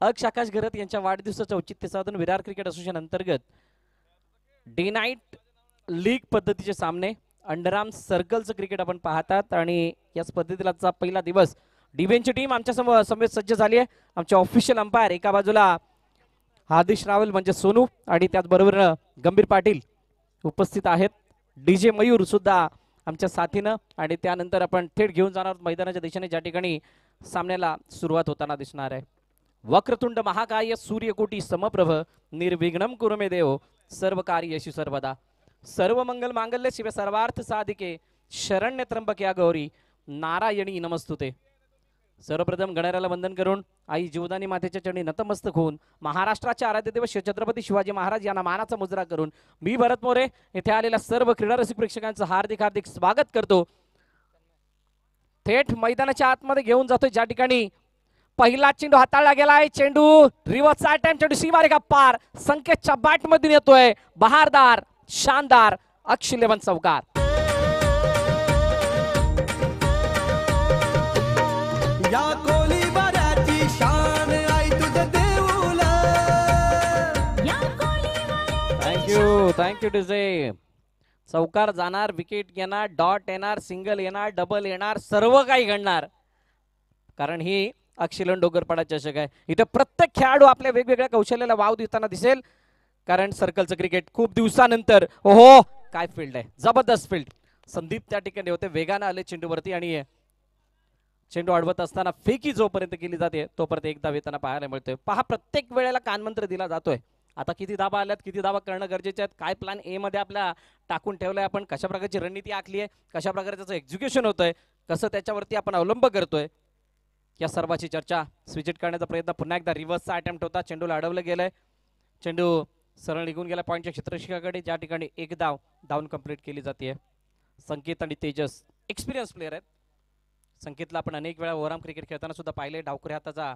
अक्ष आकाश घरत यांच्या वाढदिवसाचं औचित्य साधून विरार क्रिकेट असोसिएशन अंतर्गत डे नाईट लीग पद्धतीचे सामने अंडरआर्म सर्कलचं क्रिकेट आपण पाहतात आणि या स्पर्धेतील पहिला दिवस डिबेनची टीम आमच्या समवेत सज्ज झाली आहे. आमचे ऑफिशियल अंपायर एका बाजूला आदिश रावल म्हणजे सोनू आणि त्याचबरोबर गंभीर पाटील उपस्थित आहेत. डीजे मयूर सुद्धा आमच्या साथीनं आणि त्यानंतर आपण थेट घेऊन जाणार मैदानाच्या दिशेने ज्या ठिकाणी सामन्याला सुरुवात होताना दिसणार आहे. वक्रतुंड महाकाय सूर्यकोटी समप्रभ निर्विघ्नं कुरु मे देव सर्व कार्येषु सर्वदा सर्व मंगल मांगल्य शिव सर्वार्थ साधिके शरण्य त्र्यंबके गौरी नारायणी नमस्तुते. सर्वप्रथम गणरायाला वंदन करून आई जीवदानी मातेच्या चरणी नतमस्तक होऊन महाराष्ट्राचे आराध्य देव छत्रपती शिवाजी महाराज यांना मानाचा मुजरा करून मी भरत मोरे येथे आलेल्या सर्व क्रीडा रसिक प्रेक्षकांचं हार्दिक हार्दिक स्वागत करतो. थेट मैदानाच्या आतमध्ये घेऊन जातोय ज्या ठिकाणी पहिला चेंडू हाताळला गेलाय. चेंडू रिव्हर्स अटेम्प्ट चेंडू सीमारेखा पार संकेतच्या बॅट मधून येतोय. बहारदार शानदार अक्षिलेवन चौकार. या कोलीवाड्याची शान आई तुझं देऊला. Thank you DJ. चौकार जाणार, विकेट येणार, डॉट येणार, सिंगल येणार, डबल येणार, सर्व काही घडणार कारण ही अक्षिलन डोंगरपाडा चषक आहे. इथे प्रत्येक खेळाडू आपल्या वेगवेगळ्या कौशल्याला वाव देताना दिसेल कारण सर्कलचं क्रिकेट खूप दिवसानंतर. ओहो काय फील्ड आहे, जबरदस्त फील्ड. संदीप त्या ठिकाणी होते, वेगाने आले चेंडूवरती आणि चेंडू अडवत असताना फेकी जोपर्यंत केली जाते तोपर्यंत एकदा येताना पाहायला मिळतोय. पहा प्रत्येक वेळेला कानमंत्र दिला जातोय. आता किती धाबा आल्यात, किती धाबा करणं गरजेचे आहेत, काय प्लॅन ए मध्ये आपल्या टाकून ठेवलाय आपण, कशा प्रकारची रणनीती आखली आहे, कशा प्रकारे त्याचं एक्झिक्युशन होतंय, कसं त्याच्यावरती आपण अवलंब करतोय, या सर्वाची चर्चा. स्विचिट करण्याचा प्रयत्न पुन्हा एकदा रिव्हर्सचा अटेम्प्ट होता. चेंडूला अडवलं गेलंय. चेंडू सरळ निघून गेला पॉईंटच्या क्षेत्ररक्षकाकडे ज्या ठिकाणी एक धावून कंप्लीट केली जाते. संकेत आणि तेजस एक्सपिरियन्स प्लेयर आहेत. संकेतला आपण अनेक वेळा ओव्हरआर्म क्रिकेट खेळताना सुद्धा पाहिले. डावखुऱ्या हाताचा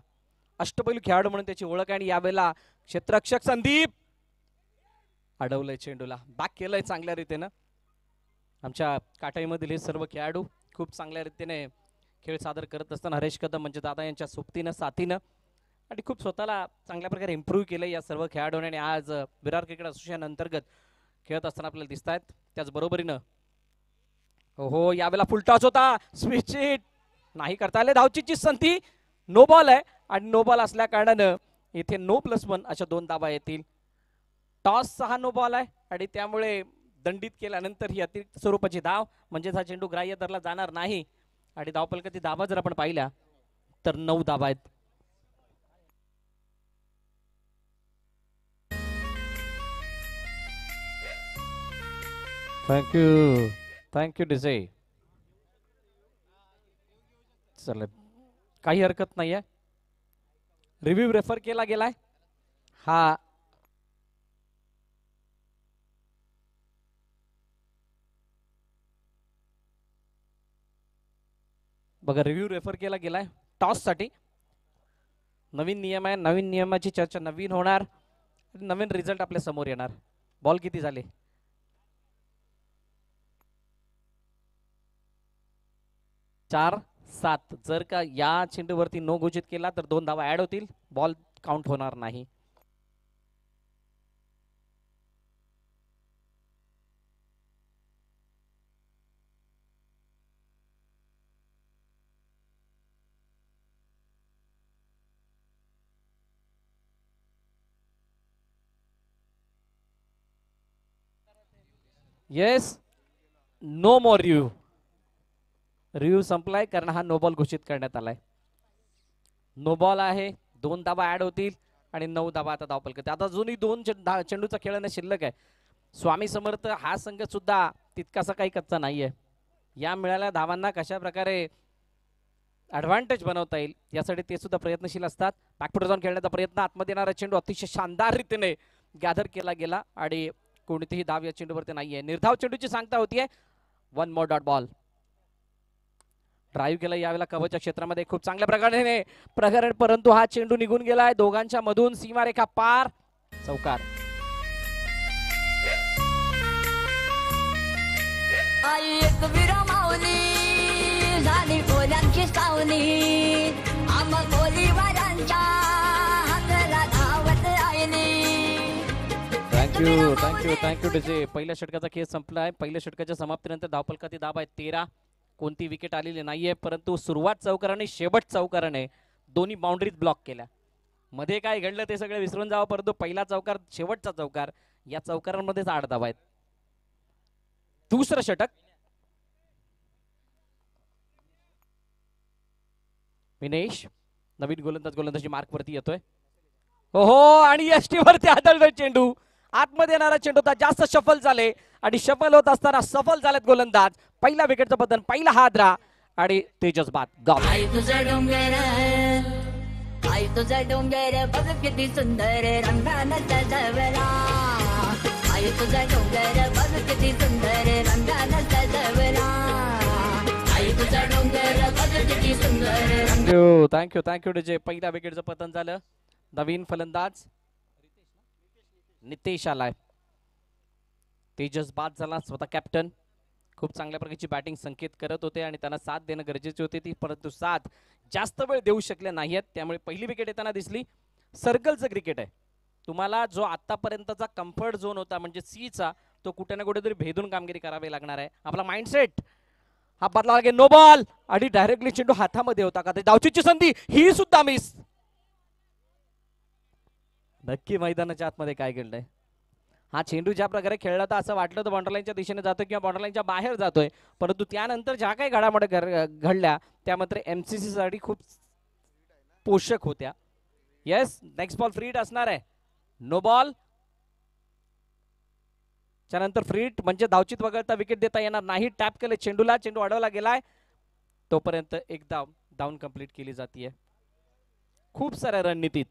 अष्टपैलू खेळाडू म्हणून त्याची ओळख आहे आणि यावेळेला क्षेत्ररक्षक संदीप अडवलंय चेंडूला, बॅक केलंय चांगल्या रीतीनं. आमच्या काटाईमधील हे सर्व खेळाडू खूप चांगल्या रीतीने खेळ सादर करत असताना हरेश कदम म्हणजे दादा यांच्या सोबतीनं साथीनं आणि खूप स्वतःला चांगल्या प्रकारे इम्प्रूव्ह केलं या सर्व खेळाडूंनी आणि आज विरार क्रिकेट असोसिएशन अंतर्गत खेळत असताना आपल्याला दिसत आहेत. त्याचबरोबरीनं हो यावेळेला फुल टॉस होता, स्विच हिट नाही करता आले. धावचीची संधी, नो बॉल आहे आणि नो बॉल असल्या कारणानं इथे नो +1 अशा 2 धावा येतील. टॉस 6 नो बॉल आहे आणि त्यामुळे दंडित केल्यानंतर ही अतिरिक्त स्वरूपाची धाव म्हणजे हा चेंडू ग्राह्य धरला जाणार नाही आणि धावफलकाची धावा जर आपण पाहिल्या तर 9 धावा आहेत. Thank you DJ. चला काही हरकत नाहीये. रिव्ह्यू रेफर केला गेलाय. हा बघा रिव्ह्यू रेफर केला गेलाय टॉस साठी. नवीन नियम आहे, नवीन नियमाची चर्चा नवीन होणार, नवीन रिझल्ट आपल्या समोर येणार. बॉल किती झाले, 4-7. जर का या चेंडूवरती नो घोषित केला तर 2 धावा ऍड होतील, बॉल काउंट होणार नाही. येस, नो मोर रिव्ह्यू संपलाय कारण हा नो बॉल घोषित करण्यात आलाय. नो बॉल आहे, 2 धावा ऍड होतील आणि 9 धावा आता धावफलकात. आता अजूनही 2 चेंडूचा खेळणं शिल्लक आहे. स्वामी समर्थ हा संघ सुद्धा तितकासा काही कच्चा नाहीये. या मिळालेल्या धावांना कशा प्रकारे ऍडव्हान्टेज बनवता येईल यासाठी ते सुद्धा प्रयत्नशील असतात. बॅकफुट जाऊन खेळण्याचा प्रयत्न, आतमध्ये येणारा चेंडू अतिशय शानदार रीतीने गॅदर केला गेला आणि कोणतीही धाव या चेंडूवरती नाहीये. निर्धाव चेंडूची सांगता होतीये. 1 मोर डॉट बॉल. ड्राईव्ह केला यावेळेला कव्हरच्या क्षेत्रामध्ये खूप चांगल्या प्रकारे परंतु हा चेंडू निघून गेलाय दोघांच्या मधून, सीमारेखा पार, चौकार. एक विरमावली झाली कोल्यांची सावली, आम्हा कोलीवाल्यांच्या थँक्यू डीजे. पहिल्या षटकाचा खेळ संपलाय. पहिल्या षटकाच्या समाप्तीनंतर धावफलकाची दाब आहे 13. कोणती विकेट आलेली नाहीये, परंतु सुरुवात चौकाराने शेवट चौकाराने दोन्ही बाउंड्रीज ब्लॉक केल्या. मध्ये काय घडलं ते सगळं विसरून जावं, परंतु पहिला चौकार शेवटचा चौकार या चौकारांमध्येच 8 धावा आहेत. दुसरं षटक विनेश नवीन गोलंदाजी मार्क वरती येतोय. हो आणि एसटी वरती आदळतोय चेंडू. आतमध्ये येणारा चेंडू होता, जास्त शफल झाले आणि शफल होत असताना सफल झालेत गोलंदाज. पहिला विकेटचं पतन, पहिला हादरा आणि तेजस बाद गॉल. आई तुझा डोंगर, आई तुझा डोंगर बघ किती सुंदर रंगानं सजवला. आई तुझा डोंगर बघ किती सुंदर रंगानं सजवला. आई तुझा डोंगर बघ किती सुंदर. Thank you DJ. पहिल्या विकेटचं पतन झालं. नवीन फलंदाज नितेश आलाय. तेजस बाद झाला. स्वतः कॅप्टन खूप चांगल्या प्रकारची बॅटिंग संकेत करत होते आणि त्यांना साथ देणं गरजेचे होते ती, परंतु साथ जास्त वेळ देऊ शकले नाहीत. त्यामुळे पहिली विकेट येताना दिसली. सर्कलचं क्रिकेट आहे. तुम्हाला जो आतापर्यंतचा कम्फर्ट झोन होता म्हणजे सीचा, तो कुठे ना कुठेतरी भेदून कामगिरी करावी लागणार आहे. आपला माइंडसेट हा बदलावा लागेल. नो बॉल आणि डायरेक्टली चेंडू हातामध्ये होता का, धावचीची संधी ही सुद्धा मिस. नक्की मैदानाच्या आतमध्ये काय घडलंय. हा चेंडू ज्या प्रकारे खेळला तर असं वाटलं तर बॉर्डरलाईनच्या दिशेने जातोय किंवा बॉर्डरलाईनच्या बाहेर जातोय, परंतु त्यानंतर ज्या काही घडामोडी घडल्या त्या मात्र एमसीसी साठी खूप पोषक होत्या. Yes, next ball free hit असणार आहे. नो बॉल त्यानंतर फ्री हिट म्हणजे धावचीत वगळता विकेट देता येणार नाही. टॅप केले चेंडूला, चेंडू अडवला गेलाय. तोपर्यंत एक डाऊन कंप्लीट केली जाते. खूप साऱ्या रणनीतीत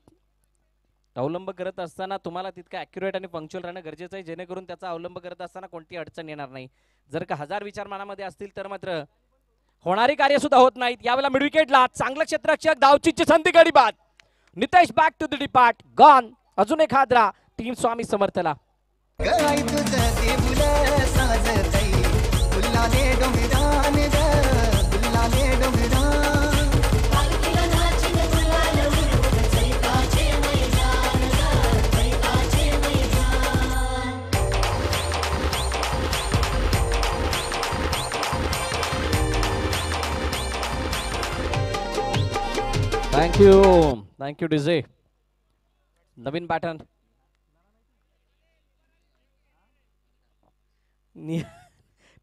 अवलंब करत असताना तुम्हाला तितकं ॲक्युरेट आणि पंक्च्युअल राहणं गरजेचं आहे, जेणेकरून त्याचा अवलंब करत असताना कोणती अडचण येणार नाही. जर का 1000 विचार मनामध्ये असतील तर मात्र होणारी कार्य सुद्धा होत नाहीत. यावेळेला मिड विकेटला चांगलं क्षेत्ररक्षक, धावचीची संधी, गडी बाद. Nitesh back to the depart, gone. अजून एक हादरा टीम स्वामी समर्थला. काय तुझं ते मुलं साजतई फुलाने डोंगरान ग फुलाने डोंगरान. Thank you DJ. नवीन बॅटन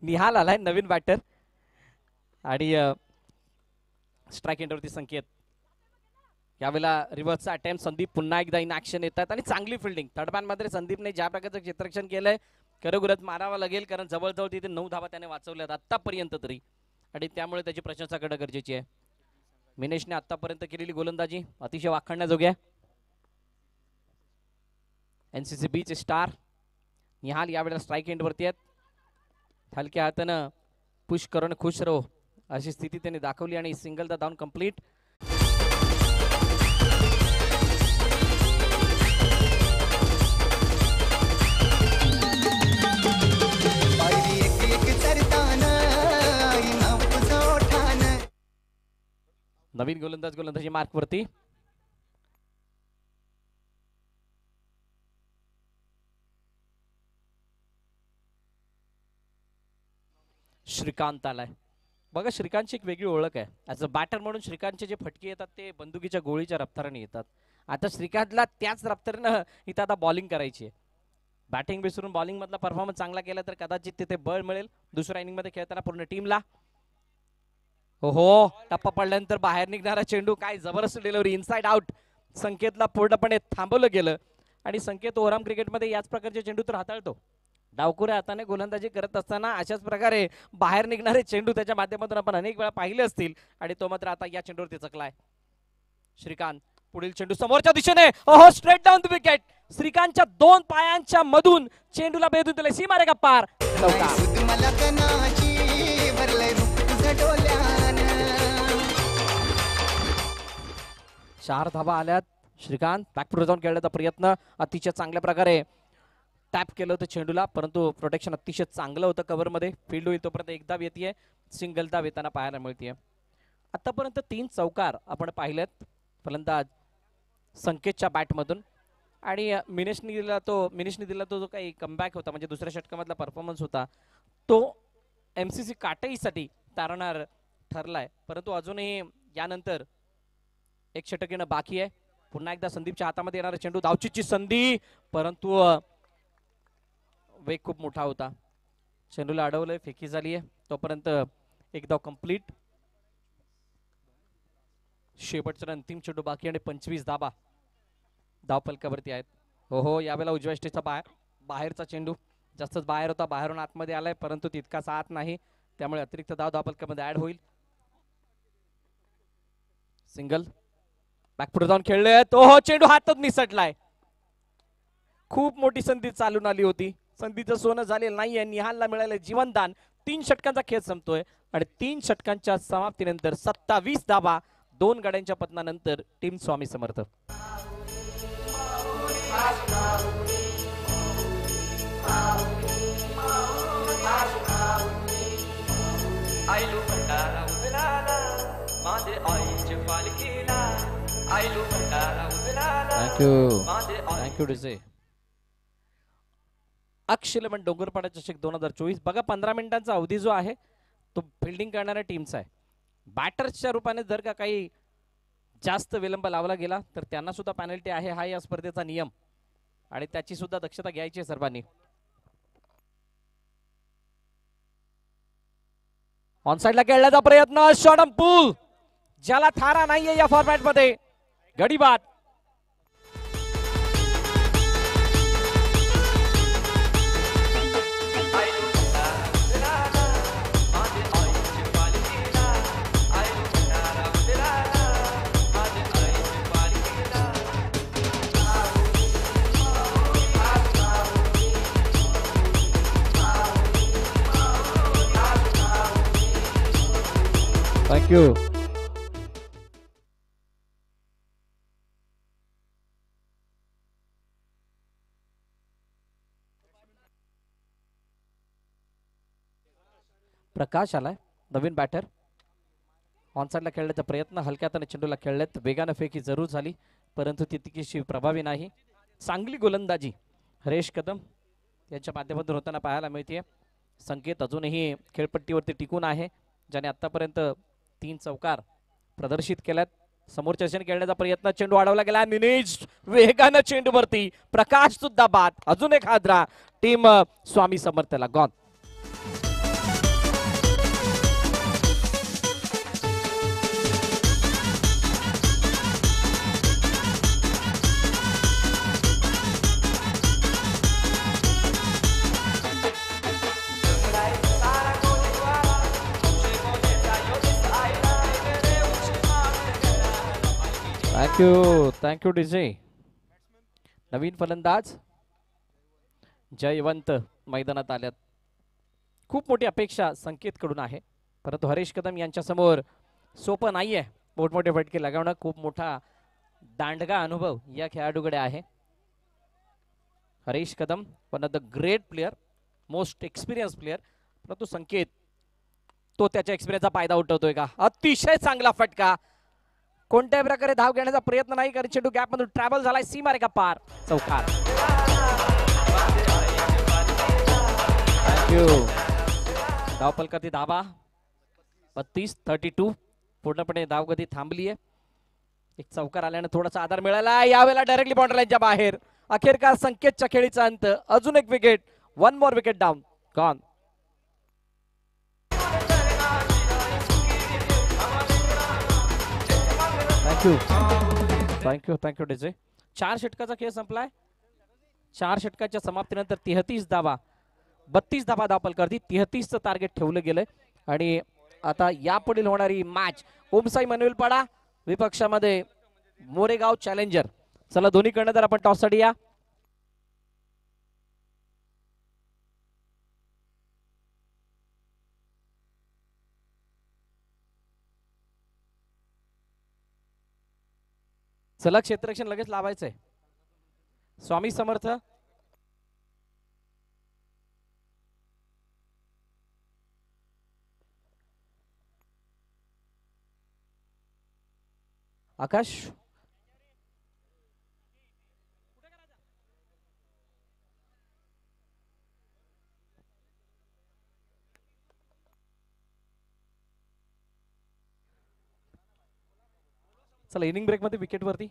निहाल आलाय, नवीन बॅटर आणि स्ट्राईक एंडवरती संकेत. यावेळेला रिव्हर्सचा अटेम्प्ट संदीप पुन्हा एकदा इन ऍक्शन येतात आणि चांगली फिल्डिंग. थर्ड मॅन मध्ये संदीपने ज्या प्रकारचं क्षेत्ररक्षण केलंय खरोखरच मारावं लागेल, कारण जवळजवळ तिथे 9 धावा त्याने वाचवल्यात आतापर्यंत तरी, आणि त्यामुळे त्याची प्रशंसा करणं गरजेची आहे. मिनेशने आतापर्यंत केलेली गोलंदाजी अतिशय वाखाणण्याजोगी आहे. एनसीसी बीचे स्टार निहाल यावेळेला स्ट्राईक एंडवरती आहेत. हलक्या हातानं पुश करून खुश रहो अशी स्थिती त्यांनी दाखवली आणि सिंगल द डाऊन कंप्लीट. नवीन गोलंदाजी मार्क वरती. श्रीकांत आलाय. बघा, श्रीकांतची एक वेगळी ओळख आहे. ॲज अ बॅटर म्हणून श्रीकांतचे जे फटके येतात ते बंदुकीच्या गोळीच्या रफ्ताराने येतात. आता श्रीकांतला त्याच रफ्तारानं इथं आता बॉलिंग करायची आहे. बॅटिंग विसरून बॉलिंग मधला परफॉर्मन्स चांगला केला तर कदाचित तिथे बळ मिळेल दुसऱ्या इनिंग मध्ये खेळताना पूर्ण टीमला. हो, टप्पा पडल्यानंतर बाहेर निघणारा चेंडू, काय जबरदस्त डिलिव्हरी, इनसाइड आउट. संकेतला पूर्णपणे थांबवलं गेलं आणि संकेत ओव्हरआर्म क्रिकेटमध्ये याच प्रकारचे चेंडू तर हाताळतो. डावकुऱ्या हाताने गोलंदाजी करत असताना अशाच प्रकारे बाहेर निघणारे चेंडू त्याच्या माध्यमातून आपण अनेक वेळा पाहिले असतील आणि तो मात्र आता या चेंडूवरती चकलाय. श्रीकांत पुढील चेंडू समोरच्या दिशेने, ओहो, स्ट्रेट डाऊन द विकेट. श्रीकांतच्या 2 पायांच्या मधून चेंडूला भेदून दिले सीमारेखा पार. 4 धावा आल्यात. श्रीकांत बॅकफुट जाऊन खेळण्याचा प्रयत्न, अतिशय चांगल्या प्रकारे टॅप केलं होतं चेंडूला, परंतु प्रोटेक्शन अतिशय चांगलं होतं कव्हरमध्ये. फील्ड होईल तोपर्यंत एक धाव येते, सिंगल धाव येताना पाहायला मिळते. आतापर्यंत 3 चौकार आपण पाहिलेत फलंदाज संकेतच्या बॅटमधून. आणि मिनिशनी दिला तो जो काही कमबॅक होता म्हणजे दुसऱ्या षटकामधला परफॉर्मन्स होता तो MCC काटईसाठी तारणार ठरलाय. परंतु अजूनही यानंतर एक षटक येणं बाकी आहे. पुन्हा एकदा संदीपच्या हातामध्ये येणारा चेंडू, धावचीची संधी, परंतु वेग खूप मोठा होता. चेंडूला अडवलंय, फेकी झाली आहे. तोपर्यंत एक धाव कंप्लीट. शेवटचा अंतिम चेंडू बाकी आणि 25 धाबा धावपलकावरती आहेत. हो यावेळेला उजव्या स्टेजचा बाहेरचा चेंडू जास्तच बाहेर होता, बाहेरून आतमध्ये आलाय परंतु तितकासा आत नाही, त्यामुळे अतिरिक्त धाव धावपलकामध्ये ऍड होईल. सिंगल बॅकफुट जाऊन खेळले, तो चेंडू हातात निसटलाय. खूप मोठी संधी चालून आली होती, संधीचं सोनं झालेलं नाहीये. निहालला मिळालं जीवनदान. 3 षटकांचा खेळ संपतोय आणि 3 षटकांच्या समाप्तीनंतर 27 धाबा 2 गाड्यांच्या पतनानंतर टीम स्वामी समर्थ. थँक्यू डिसे. अक्षय डोंगरपाडा चषक 2024 बघा, 15 मिनिटांचा अवधी जो आहे तो फिल्डिंग करणाऱ्या टीमचा आहे. बॅटर्सच्या रूपाने जर का काही जास्त विलंब लावला गेला तर त्यांना सुद्धा पेनल्टी आहे, हा या स्पर्धेचा नियम आणि त्याची सुद्धा दक्षता घ्यायची आहे सर्वांनी. ऑन साइडला खेळण्याचा प्रयत्न, शॉट ऑन पूल, ज्याला थारा नाहीये या फॉर्मॅट मध्ये. गडीबाद थँक्यू. प्रकाश आलाय, नवीन बॅटर. ऑन साइडला खेळण्याचा प्रयत्न, हलक्या हाताने चेंडूला खेळलेत, वेगाने फेकी जरूर झाली परंतु तितकीशी प्रभावी नाही. चांगली गोलंदाजी हरेश कदम यांच्या माध्यमातून होताना पाहायला मिळते. संकेत अजूनही खेळपट्टीवरती टिकून आहे, ज्याने आतापर्यंत 3 चौकार प्रदर्शित केल्यात. समोरच्या दिशेने खेळण्याचा प्रयत्न, चेंडू अडवला गेला, मिनिज वेगानं चेंडूवरती, प्रकाश सुद्धा बाद. अजून एक हादरा टीम स्वामी समर्थला गॉन. Thank you DJ. नवीन फलंदाज जयवंत मैदानात आल्यात. खूप मोठी अपेक्षा संकेत कडून आहे परंतु हरेश कदम यांच्या समोर सोपं नाहीये मोठमोठे फटके लगावणं. खूप मोठा दांडगा अनुभव या खेळाडूकडे आहे. Haresh Kadam one of the great player, most experience player, परंतु संकेत तो त्याच्या एक्सपिरियन्सचा फायदा उठवतोय का? अतिशय चांगला फटका, कोणत्याही प्रकारे धाव घेण्याचा प्रयत्न नाही कारण चेंडू गॅप मधून ट्रॅव्हल झालाय, सीमा रेखा पार, चौकार. थँक्यू. धावपलकाती धाबा 32-32, पूर्णपणे धावगती थांबली आहे. एक चौकार आल्याने थोडासा आधार मिळाला. यावेळेला डायरेक्टली बाउंड्री लाईनच्या बाहेर. अखेरकार संकेतच्या खेळीचा अंत. अजून एक wicket, 1 more wicket down, gone. Thank you DJ. 4 षटकाचा खेळ संपलाय. 4 षटकाच्या समाप्तीनंतर 33 धावा, 32 धावा धावपलकावरती, 33चं टार्गेट ठेवलं गेलंय. आणि आता यापुढील होणारी मॅच ओमसाई मनविलपाडा विपक्षामध्ये मोरेगाव चॅलेंजर. चला दोन्हीकडनं तर आपण टॉससाठी या. चला क्षेत्ररक्षण लगेच लावायचंय. स्वामी समर्थ आकाश चला इनिंग ब्रेक मध्ये विकेट वरती.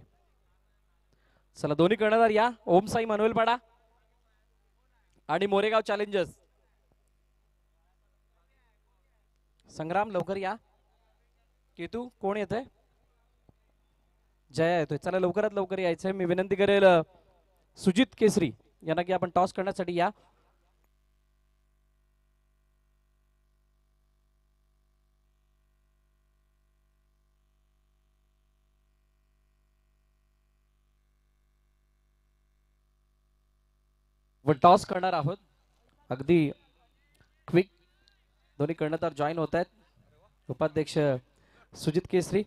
चला दोन्ही कर्णधार या. ओम साई मनवेलपाडा आणि मोरेगाव चॅलेंजर्स. संग्राम लवकर या. केतू कोण येतंय? जया येतोय. चला लवकरात लवकर यायचंय. मी विनंती करेल सुजित केसरी यांना की आपण टॉस करण्यासाठी या. टॉस करणार आहोत अगदी क्विक. दोन्ही कर्णधार जॉईन होत आहेत. उपाध्यक्ष सुजित केसरी.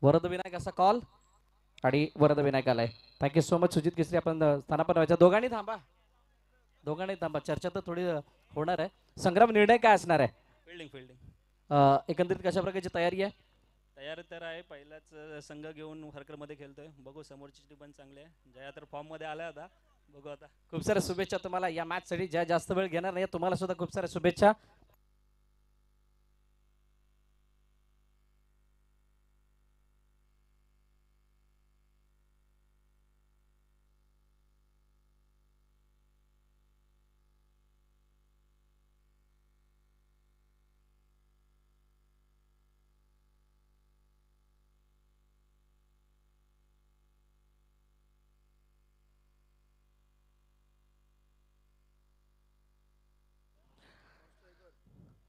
वरद विनायक असा कॉल आणि वरद विनायक आलाय. थँक्यू सो मच सुजित केसरी. आपण स्थानापन्न व्हायच्या. दोघांनी थांबा. दोघांनी थांबा. चर्चा तर थोडी होणार आहे. संग्राम निर्णय काय असणार आहे? फिल्डिंग एकंदरीत कशा प्रकारची तयारी आहे? तयारी तर आहे. पहिलाच संघ घेऊन हरकरमध्ये खेळतोय. बघू समोरची टीम पण चांगली आहे. जया तर फॉर्म मध्ये आला आता. बघू आता. खूप साऱ्या शुभेच्छा तुम्हाला या मॅच साठी. ज्या जास्त वेळ घेणार नाही तुम्हाला सुद्धा खूप साऱ्या शुभेच्छा.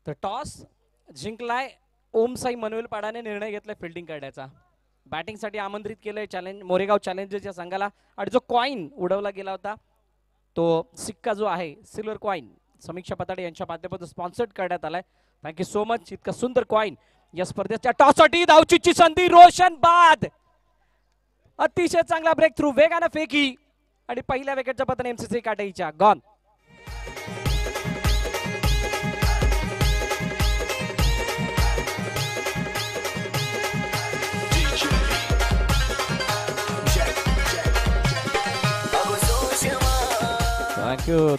तर टॉस जिंकलाय ओम साई मनवेलपाडाने. निर्णय घेतलाय फिल्डिंग करण्याचा. बॅटिंगसाठी आमंत्रित केलंय चॅलेंज मोरेगाव चॅलेंजर्स या संघाला. आणि जो कॉइन उडवला गेला होता तो सिक्का जो आहे सिल्वर कॉइन समीक्षा पताडे यांच्या माध्यमातून स्पॉन्सर्ड करण्यात आलाय. Thank you so much. इतका सुंदर कॉइन या स्पर्धेच्या टॉससाठी. धावचीची संधी. रोशन बाद. अतिशय चांगला ब्रेक थ्रू. वेगानं फेकी आणि पहिल्या विकेटच्या पतन एमसीसी काटेच्या गॉन.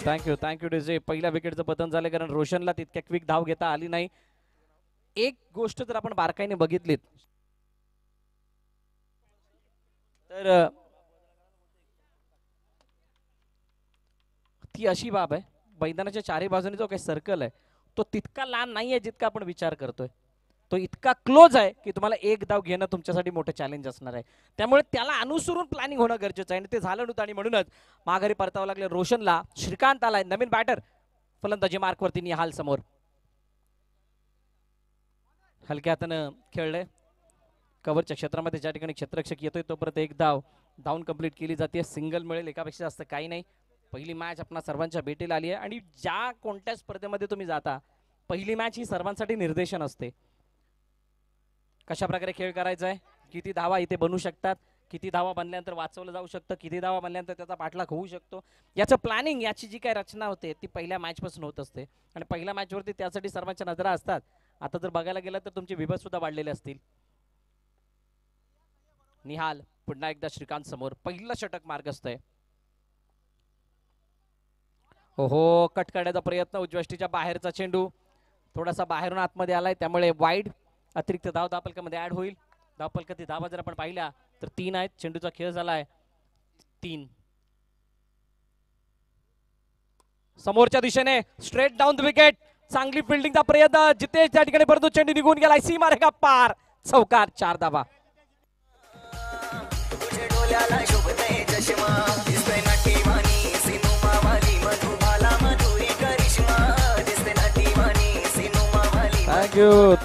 Thank you DJ. पहिल्या विकेटचं पतन झालं कारण रोशनला तितक्या क्विक धाव घेता आली नाही. एक गोष्ट जर आपण बारकाईने बघितलीत तर ती अशी बाब आहे मैदानाच्या चारही बाजूने जो काही सर्कल आहे तो तितका लांब नाहीये जितका आपण विचार करतोय. तो इतका क्लोज आहे की तुम्हाला एक धाव घेणं तुमच्यासाठी मोठं चॅलेंज असणार आहे. त्यामुळे त्याला अनुसरून प्लॅनिंग होणं गरजेचं आहे आणि ते झालं नव्हतं आणि म्हणूनच माघारी परतावं लागलं रोशनला. श्रीकांत आलाय नवीन बॅटर. फलंदाजी मार्कवरती निहाल समोर. हलक्या हातानं खेळलंय. कव्हरच्या क्षेत्रामध्ये ज्या ठिकाणी क्षेत्ररक्षक येतोय तोपर्यंत एक धाव धावून कंप्लीट केली जाते. सिंगल मिळेल. एकापेक्षा जास्त काही नाही. पहिली मॅच आपणा सर्वांच्या भेटीला आली आहे आणि ज्या कोणत्या स्पर्धेमध्ये तुम्ही जाता पहिली मॅच ही सर्वांसाठी निर्देशन असते. कशा प्रकारे खेळ करायचा आहे, किती धावा इथे बनू शकतात, किती धावा बनल्यानंतर वाचवलं जाऊ शकतं, किती धावा बनल्यानंतर त्याचा पाठलाग होऊ शकतो, याचं प्लॅनिंग याची जी काही रचना होते ती पहिल्या मॅचपासून होत असते. आणि पहिल्या मॅचवरती त्यासाठी सर्वांच्या नजरा असतात. आता जर बघायला गेलं तर तुमचे विभव सुद्धा वाढलेले असतील. निहाल पुन्हा एकदा श्रीकांत समोर. पहिलं षटक मार्गस्थ आहे. हो कट करण्याचा प्रयत्न. उजव्या बाहेरचा चेंडू थोडासा बाहेरून आतमध्ये आलाय त्यामुळे वाईड. अतिरिक्त धाव धावफलकामध्ये ऍड होईल. धावफलकातील धावा जर आपण पाहिल्या तर 3 आहेत. चेंडूचा खेळ झालाय 3. समोरच्या दिशेने स्ट्रेट डाऊन द विकेट. चांगली फिल्डिंगचा प्रयत्न. जितेश त्या ठिकाणी परंतु चेंडू निघून गेलाय. सीमा रेखा पार. चौकार. 4 धावा.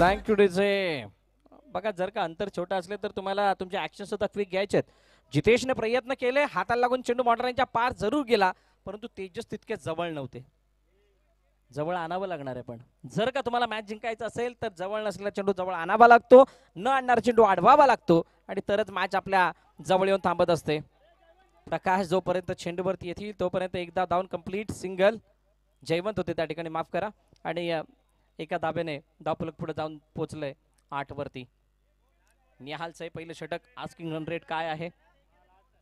Thank you DJ. बघा जर का अंतर छोटा असले तर तुम्हाला तुमचे ऍक्शन सुद्धा क्विक घ्यायचे आहेत. जितेशने प्रयत्न केले. हाताला लागून चेंडू मॉडरांच्या पार जरूर गेला परंतु तेजस तितके जवळ नव्हते. जवळ आणावं लागणार आहे. पण जर का तुम्हाला मॅच जिंकायचं असेल तर जवळ नसलेला चेंडू जवळ आणावा लागतो. न आणणारा चेंडू अडवावा लागतो आणि तरच मॅच आपल्या जवळ येऊन थांबत असते. प्रकाश जोपर्यंत चेंडूवरती येतील तोपर्यंत एकदा धावून कंप्लीट. सिंगल. जयवंत होते त्या ठिकाणी माफ करा. आणि एका धाब्याने धावफलक पुढे जाऊन पोहोचलंय 8 वरती. निहालचं पहिलं षटक. आस्किंग रन रेट काय आहे?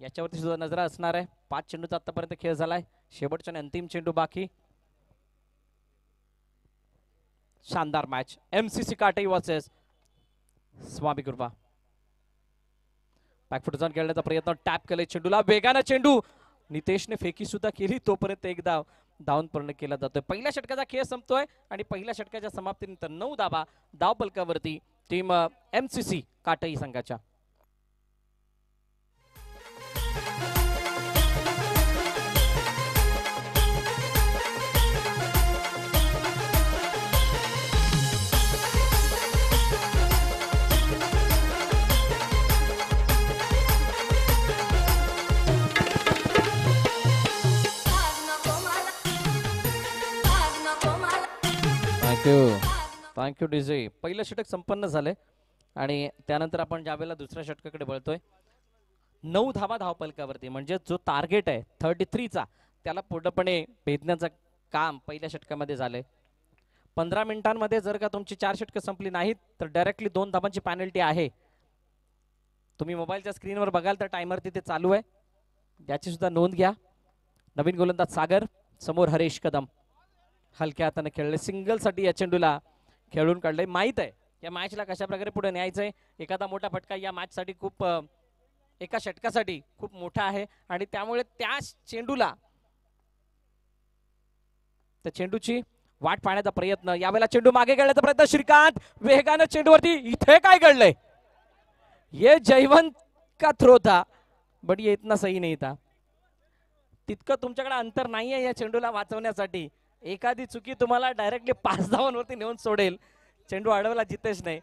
याच्यावरती सुद्धा नजर असणार आहे. 5 चेंडूचा आतापर्यंत खेळ झालाय. शेवटचा आणि अंतिम चेंडू बाकी. शानदार मॅच. MCC काटई वर्सेस स्वामी कृपा. बॅकफुट जाऊन खेळण्याचा प्रयत्न. टॅप केलाय चेंडूला. वेगानं चेंडू. नितेशने फेकी सुद्धा केली. तोपर्यंत एक धाव धावून पूर्ण केला जातोय. पहिल्या षटकाचा खेळ संपतोय आणि पहिल्या षटकाच्या समाप्तीनंतर 9 धावा धाव फलकावरती टीम MCC काटई संघाच्या. Thank you DJ. पहिलं षटक संपन्न झालंय आणि त्यानंतर आपण ज्यावेळेला दुसऱ्या षटकाकडे वळतोय. 9 धावा धावपलकावरती म्हणजे जो टार्गेट आहे 33चा त्याला पूर्णपणे भेदण्याचं काम पहिल्या षटकामध्ये झालंय. 15 मिनिटांमध्ये जर का तुमची 4 षटकं संपली नाहीत तर डायरेक्टली 2 धावांची पॅनल्टी आहे. तुम्ही मोबाईलच्या स्क्रीनवर बघाल तर टायमर तिथे चालू आहे. याची सुद्धा नोंद घ्या. नवीन गोलंदाज सागर, समोर हरेश कदम. हलक्या हाताने खेळले. सिंगलसाठी या चेंडूला खेळून काढले. माहित आहे या मॅचला कशा प्रकारे पुढे न्यायचंय. एखादा मोठा फटका या मॅचसाठी खूप एका षटकासाठी खूप मोठा आहे आणि त्यामुळे त्या चेंडूला त्या चेंडूची वाट पाहण्याचा प्रयत्न. यावेळेला चेंडू मागे खेळण्याचा प्रयत्न. श्रीकांत वेगानं चेंडूवरती. इथे काय घडलंय. ये जयवंत का थ्रो था बट ये इतना सही नहीं था. तितकं तुमच्याकडे अंतर नाहीये या चेंडूला वाचवण्यासाठी. एखादी चुकी तुम्हाला डायरेक्टली 5 धावांवरती नेऊन सोडेल. चेंडू अडवला जितेश नाही.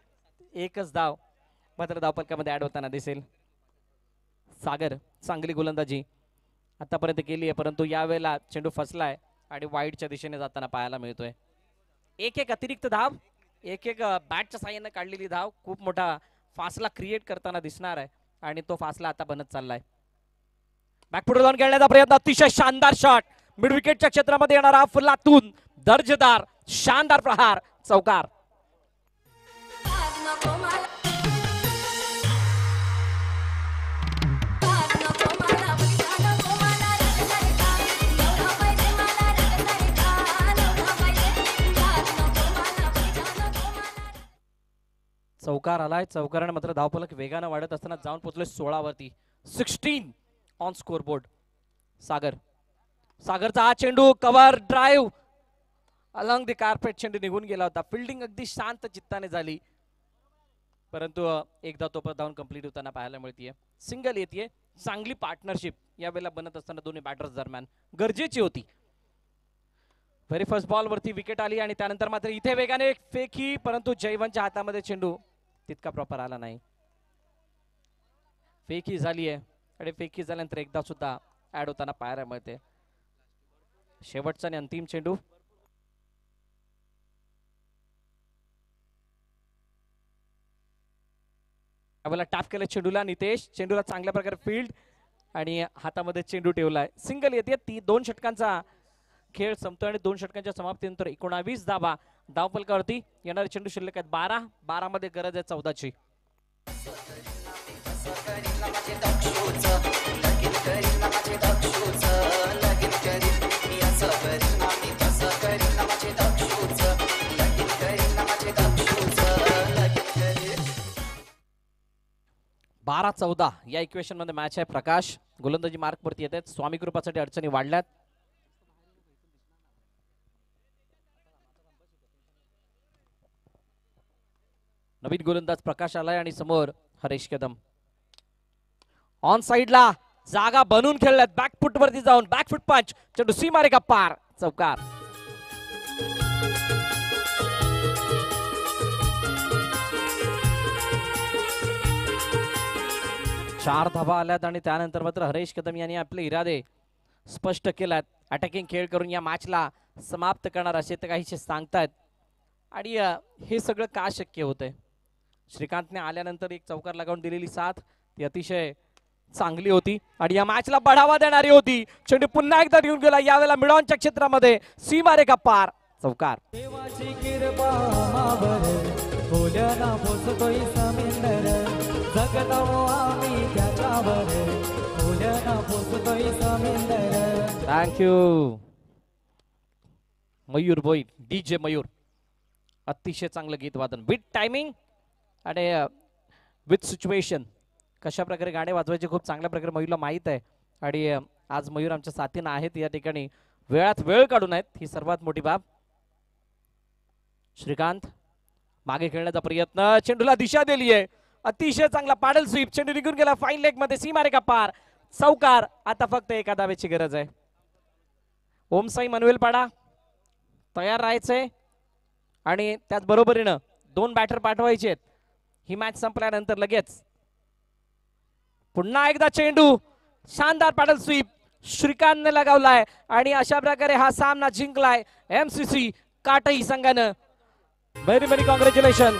एकच धाव मात्र धावपलकामध्ये ऍड होताना दिसेल. सागर चांगली गोलंदाजी आतापर्यंत केली आहे परंतु यावेळेला चेंडू फसलाय आणि वाईडच्या दिशेने जाताना पाहायला मिळतोय. एक अतिरिक्त धाव. एक बॅटच्या साह्याने काढलेली धाव खूप मोठा फासला क्रिएट करताना दिसणार आहे आणि तो फासला आता बनत चाललाय. बॅकफुट जाऊन खेळण्याचा प्रयत्न. अतिशय शानदार शॉट. मिड विकेटच्या क्षेत्रामध्ये येणारा फुलातून दर्जेदार शानदार प्रहार. चौकार. चौकार आलाय. चौकाराने मात्र धावफलक वेगानं वाढत असताना जाऊन पोहोचले 16 वरती. 16 ऑन स्कोर बोर्ड. सागरचा हा चेंडू cover drive along the carpet चेंडू निघून गेला होता. फिल्डिंग अगदी शांत चित्ताने झाली परंतु एकदा तो धावून कंप्लीट होताना पाहायला मिळतीये. सिंगल येते. चांगली पार्टनरशिप यावेळेला बनत असताना दोन्ही बॅटर्स दरम्यान गरजेची होती. व्हेरी फर्स्ट बॉल वरती विकेट आली आणि त्यानंतर मात्र इथे वेगाने फेकी परंतु जयवंतच्या हातामध्ये चेंडू तितका प्रॉपर आला नाही. फेकी झाली आहे आणि फेकी झाल्यानंतर एकदा सुद्धा ऍड होताना पाहायला मिळते. शेवटचा आणि अंतिम चेंडू. यावेळेला टॅप केलं चेंडूला. नितेश चेंडूला चांगल्या प्रकारे फील्ड आणि हातामध्ये चेंडू ठेवलाय. सिंगल येते. ती 2 षटकांचा खेळ संपतो आणि 2 षटकांच्या समाप्तीनंतर 19 धावा धावफलकावरती. येणारे चेंडू शिल्लक आहेत 12. 12 मध्ये गरज आहे 14ची. बारा 14 या इक्वेशन मध्ये मॅच आहे. प्रकाश गोलंदाजी मार्क वरती येत आहेत. स्वामी कृपासाठी अडचणी वाढल्यात. नवीन गोलंदाज प्रकाश आलाय आणि समोर हरेश कदम. ऑन साइडला जागा बनवून खेळल्यात. बॅकफुट वरती जाऊन बॅकफुट पंच. चेंडू सीमारे का पार. चौकार. चार धावा आल्यात आणि त्यानंतर मात्र हरेश कदम यांनी आपले इरादे स्पष्ट केलात. अटॅकिंग खेळ करून या मॅचला समाप्त करणार असे ते काहीसे सांगतायत आणि हे सगळं का शक्य होतंय. श्रीकांतने आल्यानंतर एक चौकार लगावून दिलेली साथ ती अतिशय चांगली होती आणि या मॅचला बढावा देणारी होती. चेंडू पुन्हा एकदा घेऊन गेला. यावेळेला मिडॉनच्या क्षेत्रामध्ये सीमारेखा पार. चौकार. देवाची कृपा आम्हावर बोलना पोचतोय समिंदर जगतो आम्ही त्याच्यावर बोलना उसतोय समेंदर. Thank you Mayur Bhoir, DJ Mayur. अतिशय चांगलं गीत वादन विथ टायमिंग आणि विथ सिच्युएशन. कशा प्रकारे गाणे वाजवायचे खूप चांगल्या प्रकारे मयूरला माहीत आहे. आणि आज मयूर आमच्या साथीनं आहेत या ठिकाणी, वेळात वेळ काढून आहेत, ही सर्वात मोठी बाब. श्रीकांत मागे खेळण्याचा प्रयत्न, चेंडूला दिशा दिली आहे, अतिशय चांगला पाडल स्वीप, चेंडू निघून गेला फाईन लेग मध्ये, सीमारेखा पार, चौकार. आता फक्त एका धावेची गरज आहे. ओमसाई मनवेलपाडा तयार राहायचंय आणि त्याच बरोबरीनं 2 बॅटर पाठवायचे आहेत. ही मॅच संपल्यानंतर लगेच पुन्हा एकदा चेंडू, शानदार पाडल स्वीप श्रीकांतने लगावलाय आणि अशा प्रकारे हा सामना जिंकलाय MCC काटई संघानं. Very very congratulation.